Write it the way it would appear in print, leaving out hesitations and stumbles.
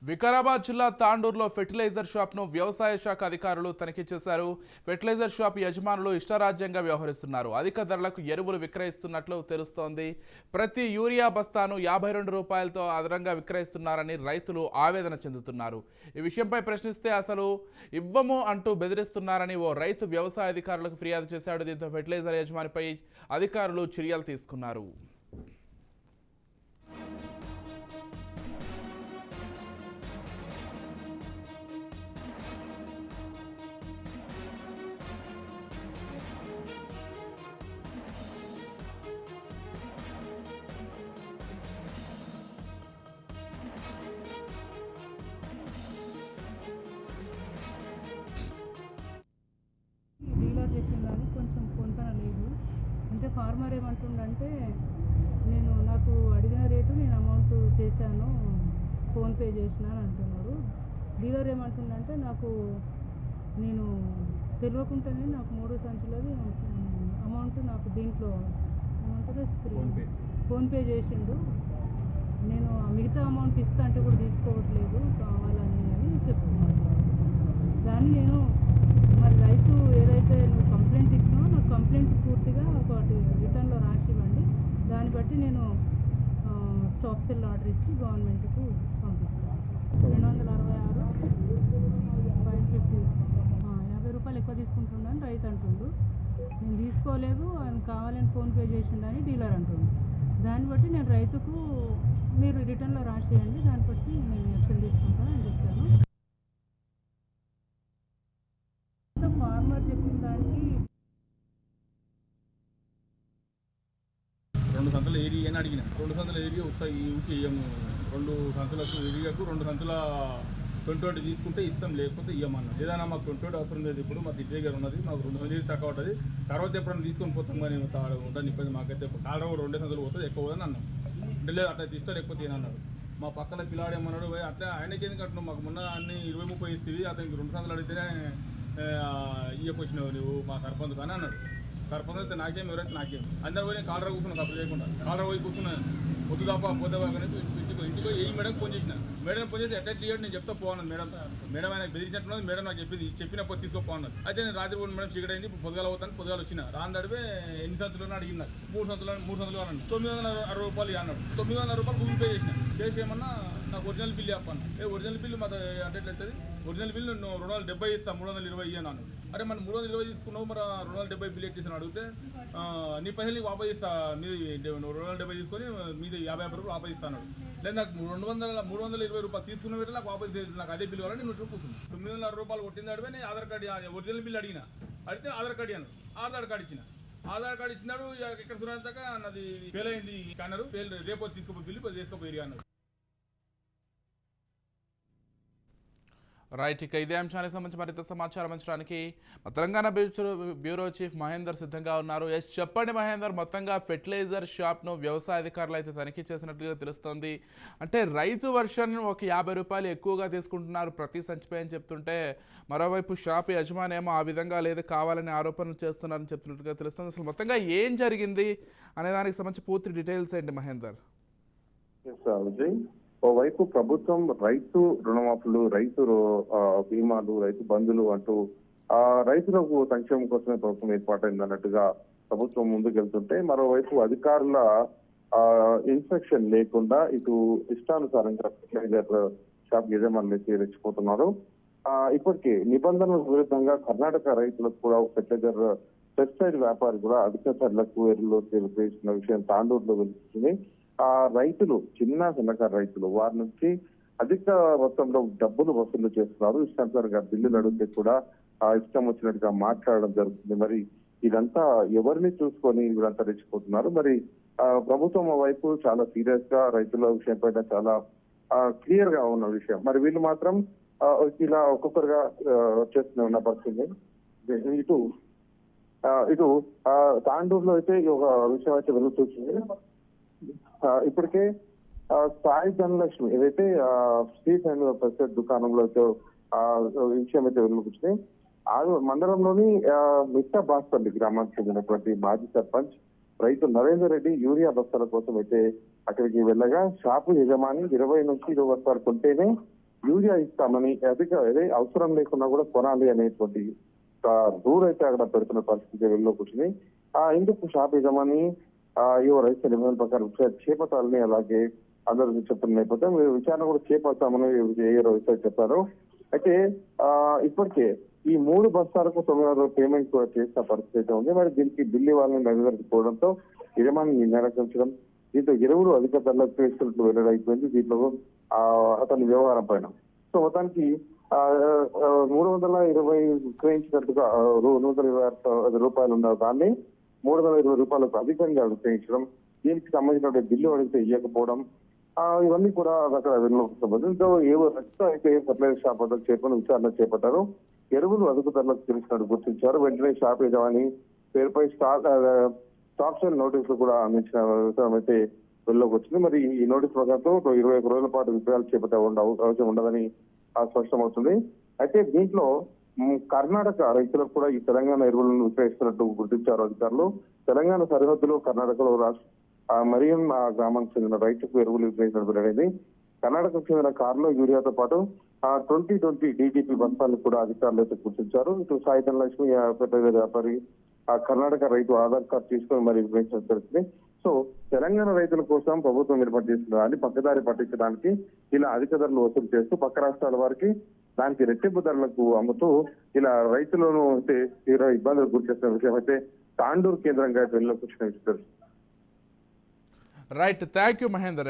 వికారాబాద్ జిల్లా తాండూరులో ఫెర్టిలైజర్ షాప్ను వ్యవసాయ శాఖ అధికారులు తనిఖీ చేశారు. ఫెర్టిలైజర్ షాప్ యజమానులు ఇష్టారాజ్యంగా వ్యవహరిస్తున్నారు. అధిక ధరలకు ఎరువులు విక్రయిస్తున్నట్లు తెలుస్తోంది. ప్రతి యూరియా బస్తాను 52 రూపాయలతో అదనంగా విక్రయిస్తున్నారని రైతులు ఆవేదన చెందుతున్నారు. ఈ విషయంపై ప్రశ్నిస్తే అసలు ఇవ్వము అంటూ బెదిరిస్తున్నారని ఓ రైతు వ్యవసాయ అధికారులకు ఫిర్యాదు చేశాడు. దీంతో ఫెర్టిలైజర్ యజమానిపై అధికారులు చర్యలు తీసుకున్నారు. డీలర్ చెప్పిందని కొంచెం పొంతన లేదు. అంటే ఫార్మర్ ఏమంటుండంటే నాకు అడిగిన రేటు నేను అమౌంట్ చేశాను, ఫోన్పే చేసిన అని అంటున్నాడు. డీలర్ ఏమంటుండంటే నేను తెలియకుండానే నాకు 3 సంచులది అమౌంట్ నాకు దీంట్లో ఏమంటారు ఫోన్పే చేసిండు. నేను మిగతా అమౌంట్ ఇస్తా అంటే కూడా తీసుకోవట్లేదు కావాలని అని చెప్తున్నాను. దాన్ని నేను మరి రైతు ఏదైతే నువ్వు కంప్లైంట్ ఇచ్చినావో నాకు కంప్లైంట్ పూర్తిగా ఒకటి రిటర్న్లో రాసి ఇవ్వండి. దాన్ని బట్టి నేను స్టాక్ సెల్ ఆర్డర్ ఇచ్చి గవర్నమెంట్కు పంపిస్తాను. 266 550 50 రూపాయలు ఎక్కువ తీసుకుంటుండని రైతు అంటుండు. నేను తీసుకోలేదు, ఆయన కావాలని ఫోన్పే చేసిండని డీలర్ అంటుండు. దాన్ని బట్టి నేను రైతుకు మీరు రిటర్న్లో రాసేయండి, దాన్ని బట్టి నేను యాక్షన్ తీసుకుంటానని చెప్పాను. ఫార్మర్ చెప్పిన దానికి 2 సంచుల ఏరియా అని అడిగిన. 2 సంచుల ఏరియా ఊకి ఇయ్యము. 2 సంచులకు ఏరియాకు 2 సంచుల 20 తీసుకుంటే ఇస్తాం, లేకపోతే ఇవ్వమన్నా. ఏదైనా మాకు 20 అవసరం లేదు. ఇప్పుడు మాకు ఇంటి దగ్గర ఉన్నది, మాకు 2 సంచులు తక్కువ ఉంటుంది, తర్వాత ఎప్పుడైనా తీసుకొని పోతాం కానీ ఉంటుంది ఇబ్బంది మాకైతే. కాలం 2 సంచులు పోతుంది, ఎక్కువ పోదని అన్నాం. అంటే లేదు అట్లా తీస్తే లేకపోతే ఏనన్నాడు. మా పక్కన పిల్లాడేమన్నాడు, అట్లా ఆయనకి ఎందుకు అంటున్నావు, మాకు మొన్న అన్ని 20-30 ఇస్తుంది, అతనికి 2 సంచులు అడిగితేనే ఇయ్యకొచ్చినావు నువ్వు మా సర్పంచ్ కానీ అన్నాడు. సర్పంచ్ అయితే నాకేం, ఎవరైతే నాకేం. అందరూ పోయి కాలర కూర్చున్నాను, తప్పు చేయకుండా కాలర పోయి కూర్చున్నాను. పొద్దు తప్ప పోతే కానీ ఇంటికి పోయి మేడం ఫోన్ చేసిన. మేడం ఫోన్ చేసి అటాచ్ చేయండి, నేను చెప్తా పోన్నాను. మేడం ఆయన బెదిరించినట్టున్నది. మేడం నాకు చెప్పినప్పుడు తీసుకోపోన్నాను. అయితే నేను రాత్రి పోయిన మేడం చీకటి అయింది, పొద్దుగాల పోతాను. పొద్దుగాల వచ్చిన రాని తడిపే ఎన్ని సంచులు అడిగిన. 3 సంచులు అన్నాడు. 960 రూపాయలు అన్నాడు. 960 రూపాయలు గూగుల్ పే చేసేయమన్నా నాకు ఒరిజినల్ బిల్లు చెప్పాను. ఒరిజినల్ బిల్లు మాకు అంటే ఎట్లవుతుంది, ఒరిజినల్ బిల్లు నువ్వు 270 ఇస్తాను, 320 అన్నాను. అరే మన 320 తీసుకున్నావు, మరి 270 బిల్ ఎట్టేసాను. అడిగితే నీ పైసలు నీకు వాపస్ ఇస్తా, మీది 270 తీసుకొని మీది 50 రూపాయలు వాపస్ ఇస్తాను. లేదు నాకు 320 రూపాయలు తీసుకున్న వీటి నాకు వాపస్ నాకు అదే బిల్లు కావాలని నువ్వు కూర్చుంది. 960 రూపాయలు కొట్టింది అడిగితే నేను ఆధార్ కార్డు ఒరిజినల్ బిల్లు అడిగిన. అడిగితే ఆధార్ కార్డు ఇవ్వను. ఆధార్ కార్డు ఇచ్చిన. ఆధార్ కార్డు ఇచ్చినాడు. ఎక్కడ చూడదాకా నాది ఫెయిల్ అయింది స్కానరు, రేపు తీసుకోపోయి బిల్లు చేసుకోపోయి అన్నాడు. రైట్, ఇక ఇదే అంశానికి సంబంధించి మరింత సమాచారం అంచడానికి తెలంగాణ బ్యూరో చీఫ్ మహేందర్ సిద్ధంగా ఉన్నారు. చెప్పండి మహేందర్, మొత్తంగా ఫెర్టిలైజర్ షాప్ను వ్యవసాయ అధికారులు అయితే తనిఖీ చేసినట్లుగా తెలుస్తోంది. అంటే రైతు వర్షన్ ఒక 50 రూపాయలు ఎక్కువగా తీసుకుంటున్నారు ప్రతి సంచిపై అని చెప్తుంటే, మరోవైపు షాప్ యజమాని ఏమో ఆ విధంగా లేదు కావాలని ఆరోపణలు చేస్తున్నారని చెప్తున్నట్టుగా తెలుస్తుంది. అసలు మొత్తంగా ఏం జరిగింది అనే దానికి సంబంధించి పూర్తి డీటెయిల్స్ ఏంటి మహేందర్? ఓవైపు ప్రభుత్వం రైతు రుణమాఫీలు, రైతు బీమాలు, రైతు బంధులు అంటూ రైతులకు సంక్షేమం కోసమే ప్రభుత్వం ఏర్పాటైంది అన్నట్టుగా ప్రభుత్వం ముందుకెళ్తుంటే, మరోవైపు అధికారుల ఇన్స్పెక్షన్ లేకుండా ఇటు ఇష్టానుసారంగా ఫెర్టిలైజర్ షాప్ యజమానులు రెచ్చిపోతున్నారు. ఇప్పటికే నిబంధనలకు విరుద్ధంగా కర్ణాటక రైతులకు కూడా ఫెర్టిలైజర్ పెస్టిసైడ్ వ్యాపారి కూడా అధిక ధరలకు ఎరువులు తెలిపేసిన విషయం తాండూరులో వెలుస్తుంది. రైతులు, చిన్నకారు రైతులు, వారి నుంచి అధిక మొత్తంలో డబ్బులు వసూలు చేస్తున్నారు. ఇష్టానుసారంగా బిల్లులు అడిగితే కూడా ఇష్టం వచ్చినట్టుగా మాట్లాడడం జరుగుతుంది. మరి ఇదంతా ఎవరిని చూసుకొని వీళ్ళంతా రెచ్చిపోతున్నారు? మరి ప్రభుత్వం వైపు చాలా సీరియస్ గా రైతుల విషయం పైన చాలా క్లియర్ గా ఉన్న విషయం. మరి వీళ్ళు మాత్రం ఇలా ఒక్కొక్కరుగా చేస్తూనే ఉన్న పరిస్థితి. ఇటు తాండూరులో అయితే ఒక విషయం అయితే వెలుగుతుంది. ఇప్పటికే సాయి ధనలక్ష్మి ఏదైతే స్ట్రీట్ అండ్ పెస్టిసైడ్ దుకాణంలో అయితే విషయం అయితే వెలుగుతుంది. మండలంలోని మిట్ట బాస్పల్లి గ్రామానికి చెందినటువంటి మాజీ సర్పంచ్ రైతు నరేందర్ రెడ్డి యూరియా బస్తాల కోసం అయితే అక్కడికి వెళ్ళగా షాపు యజమాని 20 నుంచి 20 వరకు కొంటేనే యూరియా ఇస్తామని అదే అవసరం లేకున్నా కూడా కొనాలి అనేటువంటి రూల్ అయితే అక్కడ పెడుతున్న పరిస్థితి వెళ్ళలోకి వచ్చింది. ఇందుకు షాప్ యజమాని ఈ రైతు నిబంధనల ప్రకారం చేపట్టాలని అలాగే అందరూ చెప్తున్న నేపథ్యం విచారణ కూడా చేపడతామని రైతు చెప్పారు. అయితే ఇప్పటికే ఈ 3 బస్తాలకు 900 పేమెంట్ కూడా చేసిన పరిస్థితి అయితే ఉంది. మరి దీనికి బిల్లు ఇవ్వాలని నగరికి యజమాని నిరాకరించడం, దీంతో ఎరువులు అధిక ధరలకు తీసుకున్నట్లు వెల్లడైపోయింది. దీంట్లో అతని వ్యవహారం పైన సో మొత్తానికి 320 విక్రయించినట్టుగా 126 రూపాయలు ఉన్న దాన్ని 320 రూపాయలకు అధికంగా విక్రయించడం, దీనికి సంబంధించిన బిల్లు అడిగితే ఇవ్వకపోవడం, ఇవన్నీ కూడా అక్కడ దీంతో అయితే ఫర్టిలైజర్ షాప్ వద్దకు చేరుకుని విచారణ చేపట్టారు. ఎరువులు అదుపు ధరలకు తెలిసినట్టు గుర్తించారు. వెంటనే షాప్ యజమాని పేరుపై స్టాక్ సేల్ నోటీసులు కూడా అందించిన విషయం అయితే వెలుగులోకి వచ్చింది. మరి ఈ నోటీసు ప్రకారంతో 21 రోజుల పాటు విక్రయాలు చేపట్టే అవసరం ఉండదని స్పష్టమవుతుంది. అయితే దీంట్లో కర్ణాటక రైతులకు కూడా ఈ తెలంగాణ ఎరువులను విక్రయిస్తున్నట్టు గుర్తించారు అధికారులు. తెలంగాణ సరిహద్దులో కర్ణాటకలో మరియం గ్రామానికి చెందిన రైతుకు ఎరువులు విక్రయించడం జరిగింది. కర్ణాటకకు చెందిన కారులో యూరియాతో పాటు 2020 DDP బస్తాలను కూడా అధికారులు అయితే గుర్తించారు. ఇటు సాయిధన లక్ష్మి ఫెర్టిలైజర్ వ్యాపారి కర్ణాటక రైతు ఆధార్ కార్డు తీసుకొని మరి విక్రయించడం జరిగింది. సో తెలంగాణ రైతుల కోసం ప్రభుత్వం ఏర్పాటు చేసిన దాన్ని పక్కదారి పట్టించడానికి ఇలా అధిక ధరలు వసూలు చేస్తూ పక్క రాష్ట్రాల వారికి దానికి రెట్టింపు ధరలకు అమ్ముతూ ఇలా రైతులను అయితే తీవ్ర ఇబ్బందులు గురి చేస్తున్న విషయం అయితే తాండూరు కేంద్రంగా వెలుగులోకి వచ్చిన విషయం. Right, thank you Mahender.